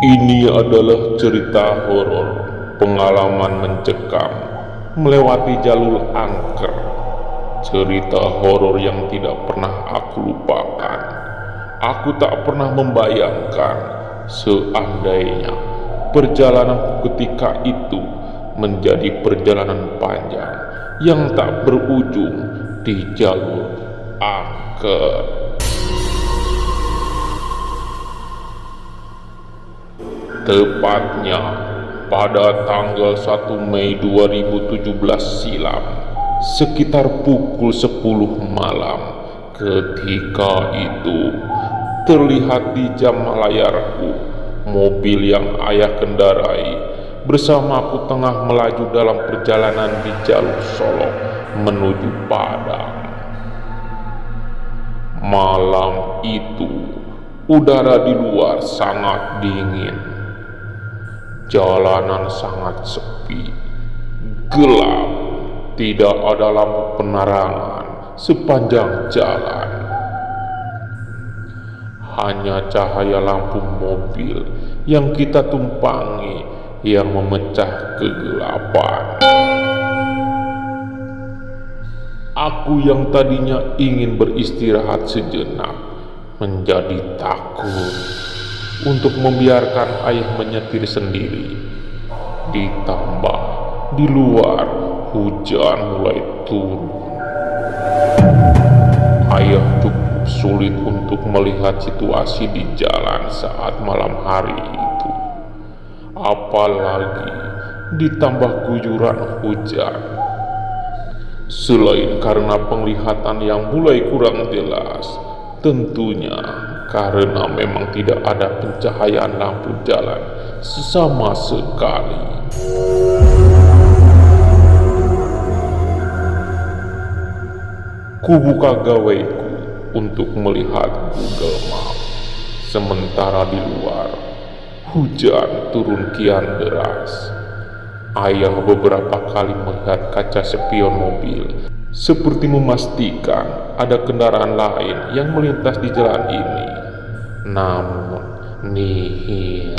Ini adalah cerita horor, pengalaman mencekam, melewati jalur angker. Cerita horor yang tidak pernah aku lupakan. Aku tak pernah membayangkan seandainya perjalananku ketika itu menjadi perjalanan panjang yang tak berujung di jalur angker. Tepatnya pada tanggal 1 Mei 2017 silam, sekitar pukul 10 malam, ketika itu terlihat di jam layarku mobil yang ayah kendarai bersamaku tengah melaju dalam perjalanan di jalur Solo menuju Padang. Malam itu udara di luar sangat dingin. Jalanan sangat sepi, gelap, tidak ada lampu penerangan sepanjang jalan. Hanya cahaya lampu mobil yang kita tumpangi yang memecah kegelapan. Aku yang tadinya ingin beristirahat sejenak menjadi takut untuk membiarkan ayah menyetir sendiri. Ditambah di luar hujan mulai turun. Ayah cukup sulit untuk melihat situasi di jalan saat malam hari itu. Apalagi ditambah guyuran hujan. Selain karena penglihatan yang mulai kurang jelas, tentunya karena memang tidak ada pencahayaan lampu jalan sama sekali. Kubuka gawaiku untuk melihat Google Map. Sementara di luar hujan turun kian deras. Ayah beberapa kali melihat kaca spion mobil, seperti memastikan ada kendaraan lain yang melintas di jalan ini. Namun nihil.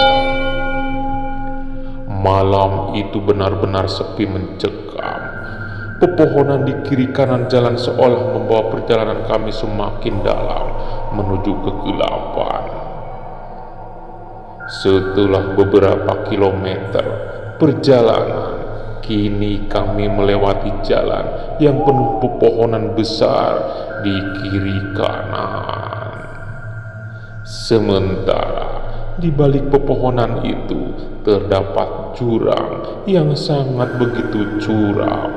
Malam itu benar-benar sepi mencekam. Pepohonan di kiri kanan jalan seolah membawa perjalanan kami semakin dalam menuju kegelapan. Setelah beberapa kilometer perjalanan, kini kami melewati jalan yang penuh pepohonan besar di kiri kanan. Sementara di balik pepohonan itu terdapat jurang yang sangat begitu curam.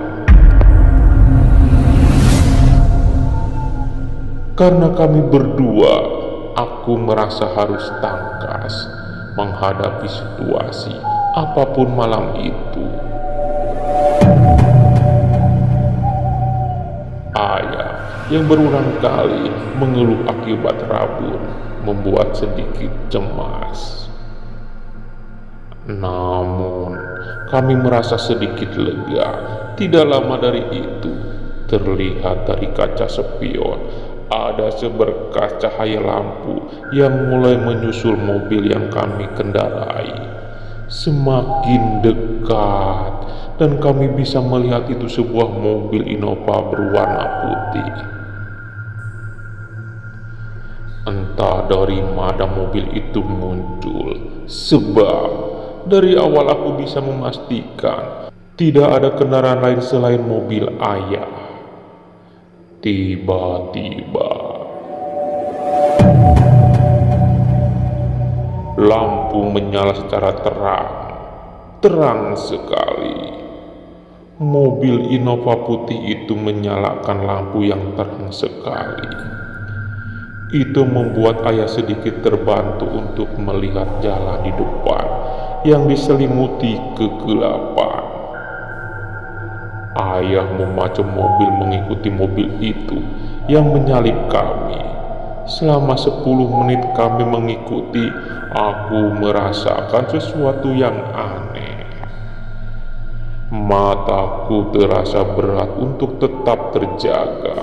Karena kami berdua, aku merasa harus tangkas menghadapi situasi apapun malam itu. Ayah yang berulang kali mengeluh akibat rabun membuat sedikit cemas. Namun kami merasa sedikit lega. Tidak lama dari itu, terlihat dari kaca spion ada seberkas cahaya lampu yang mulai menyusul mobil yang kami kendarai. Semakin dekat dan kami bisa melihat itu sebuah mobil Innova berwarna putih. Entah dari mana mobil itu muncul, sebab dari awal aku bisa memastikan tidak ada kendaraan lain selain mobil ayah. Tiba-tiba lampu menyala secara terang sekali. Mobil Innova putih itu menyalakan lampu yang terang sekali. Itu membuat ayah sedikit terbantu untuk melihat jalan di depan yang diselimuti kegelapan. Ayah memacu mobil mengikuti mobil itu yang menyalip kami. Selama 10 menit kami mengikuti, aku merasakan sesuatu yang aneh. Mataku terasa berat untuk tetap terjaga.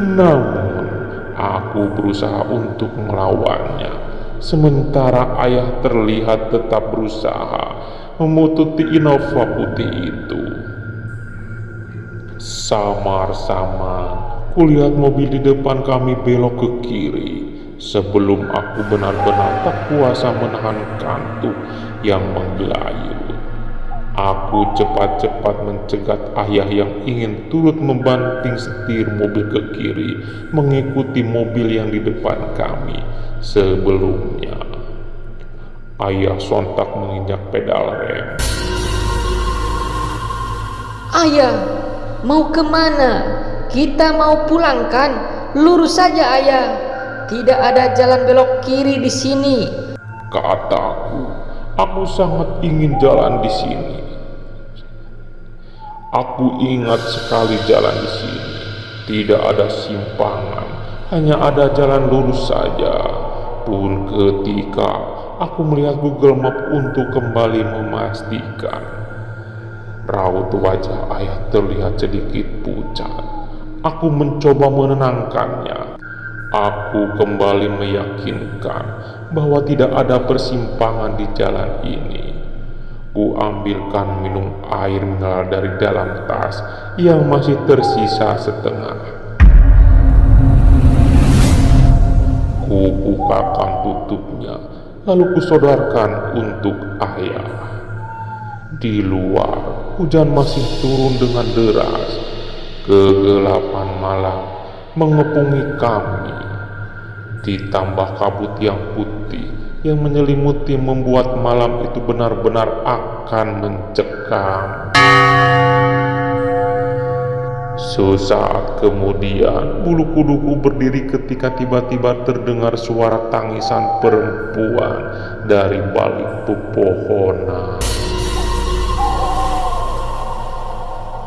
Namun aku berusaha untuk melawannya sementara ayah terlihat tetap berusaha memututi Innova putih itu. Samar-samar kulihat mobil di depan kami belok ke kiri. Sebelum aku benar-benar tak kuasa menahan kantuk yang menggelayut, aku cepat-cepat mencegat ayah yang ingin turut membanting setir mobil ke kiri mengikuti mobil yang di depan kami sebelumnya. Ayah sontak menginjak pedal rem. Ayah, mau kemana? Kita mau pulang kan? Lurus saja ayah. Tidak ada jalan belok kiri di sini. Kataku, aku sangat ingin jalan di sini. Aku ingat sekali jalan di sini. Tidak ada simpangan, hanya ada jalan lurus saja. Pun ketika aku melihat Google Map untuk kembali memastikan, raut wajah ayah terlihat sedikit pucat. Aku mencoba menenangkannya. Aku kembali meyakinkan bahwa tidak ada persimpangan di jalan ini. Ku ambilkan minum air mineral dari dalam tas yang masih tersisa setengah. Ku bukakan tutupnya, lalu kusodorkan untuk ayah. Di luar, hujan masih turun dengan deras. Kegelapan malam mengepungi kami, ditambah kabut yang putih yang menyelimuti membuat malam itu benar-benar akan mencekam. Sesaat kemudian bulu kuduku berdiri ketika tiba-tiba terdengar suara tangisan perempuan dari balik pepohonan.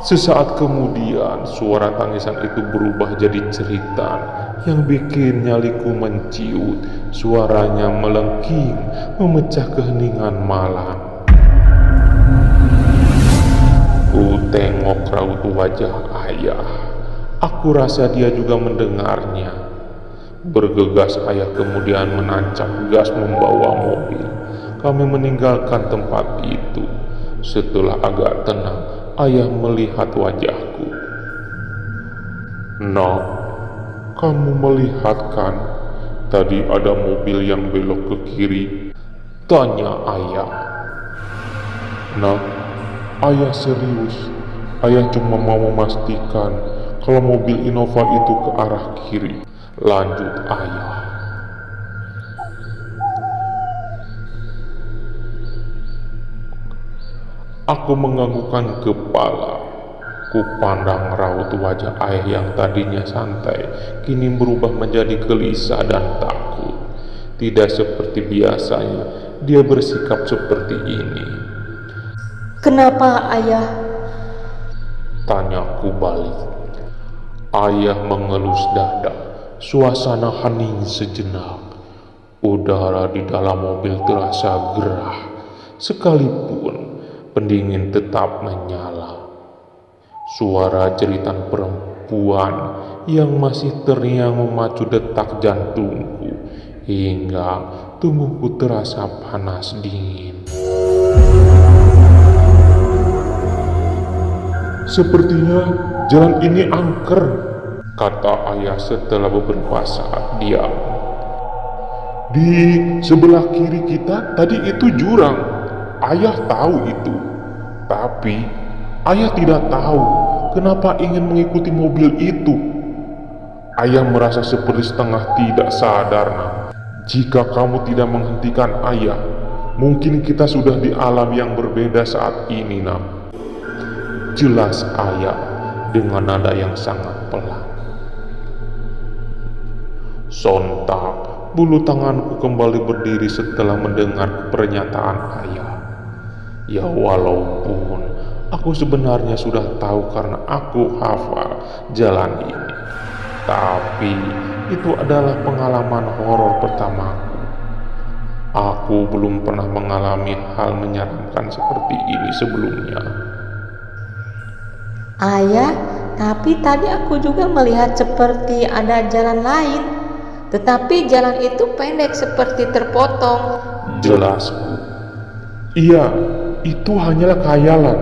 Sesaat kemudian suara tangisan itu berubah jadi jeritan yang bikin nyaliku menciut. Suaranya melengking memecah keheningan malam. Ku tengok raut wajah ayah. Aku rasa dia juga mendengarnya. Bergegas ayah kemudian menancap gas membawa mobil. Kami meninggalkan tempat itu. Setelah agak tenang, ayah melihat wajahku. "Nak, kamu melihat kan? Tadi ada mobil yang belok ke kiri," tanya ayah. "Nak, ayah serius. Ayah cuma mau memastikan kalau mobil Innova itu ke arah kiri," lanjut ayah. Aku menganggukkan kepala. Ku pandang raut wajah ayah yang tadinya santai, kini berubah menjadi gelisah dan takut. Tidak seperti biasanya dia bersikap seperti ini. "Kenapa ayah?" tanyaku balik. Ayah mengelus dada. Suasana hening sejenak. Udara di dalam mobil terasa gerah, sekalipun pendingin tetap menyala. Suara jeritan perempuan yang masih terngiang memacu detak jantungku hingga tubuhku terasa panas dingin. "Sepertinya jalan ini angker," kata ayah setelah beberapa saat diam. "Di sebelah kiri kita tadi itu jurang. Ayah tahu itu, tapi ayah tidak tahu kenapa ingin mengikuti mobil itu. Ayah merasa seperti setengah tidak sadar, Nak. Jika kamu tidak menghentikan ayah, mungkin kita sudah di alam yang berbeda saat ini, Nak," jelas ayah dengan nada yang sangat pelan. Sontak bulu tanganku kembali berdiri setelah mendengar pernyataan ayah. Ya, walaupun aku sebenarnya sudah tahu karena aku hafal jalan ini, tapi itu adalah pengalaman horor pertamaku. Aku belum pernah mengalami hal menyeramkan seperti ini sebelumnya. "Ayah, tapi tadi aku juga melihat seperti ada jalan lain. tetapi jalan itu pendek seperti terpotong. Jelasku. Iya, itu hanyalah khayalan.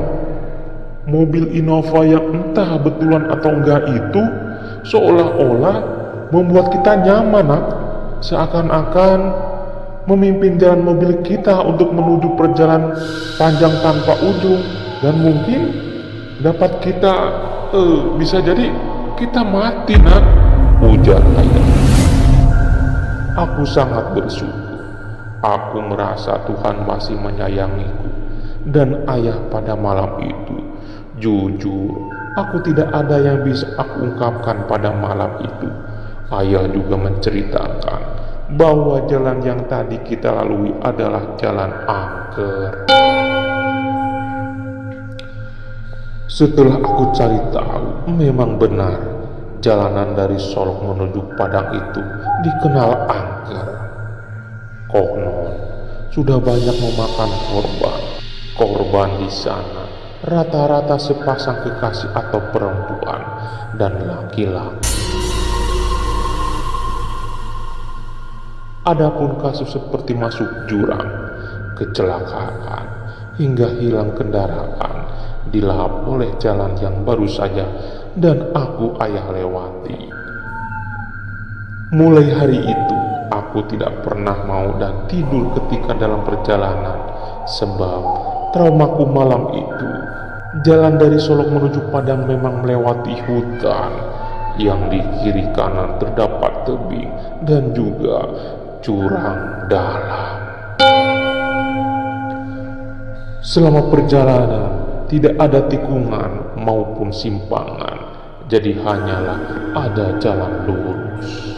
Mobil Innova yang entah betulan atau enggak itu seolah-olah membuat kita nyaman, Nak. Seakan-akan memimpin jalan mobil kita untuk menuju perjalanan panjang tanpa ujung, dan mungkin dapat kita bisa jadi kita mati, Nak, ujar ayah. Aku sangat bersyukur. Aku merasa Tuhan masih menyayangiku dan ayah pada malam itu. Jujur, aku tidak ada yang bisa aku ungkapkan pada malam itu. Ayah juga menceritakan bahwa jalan yang tadi kita lalui adalah jalan angker. Setelah aku cari tahu, memang benar jalanan dari Solok menuju Padang itu dikenal angker. Konon sudah banyak memakan korban di sana, rata-rata sepasang kekasih atau perempuan dan laki-laki. Adapun kasus seperti masuk jurang, kecelakaan, hingga hilang kendaraan dilahap oleh jalan yang baru saja dan aku ayah lewati. Mulai hari itu, aku tidak pernah mau dan tidur ketika dalam perjalanan, sebab traumaku malam itu. Jalan dari Solok menuju Padang memang melewati hutan yang di kiri kanan terdapat tebing dan juga jurang dalam. Selama perjalanan tidak ada tikungan maupun simpangan, jadi hanyalah ada jalan lurus.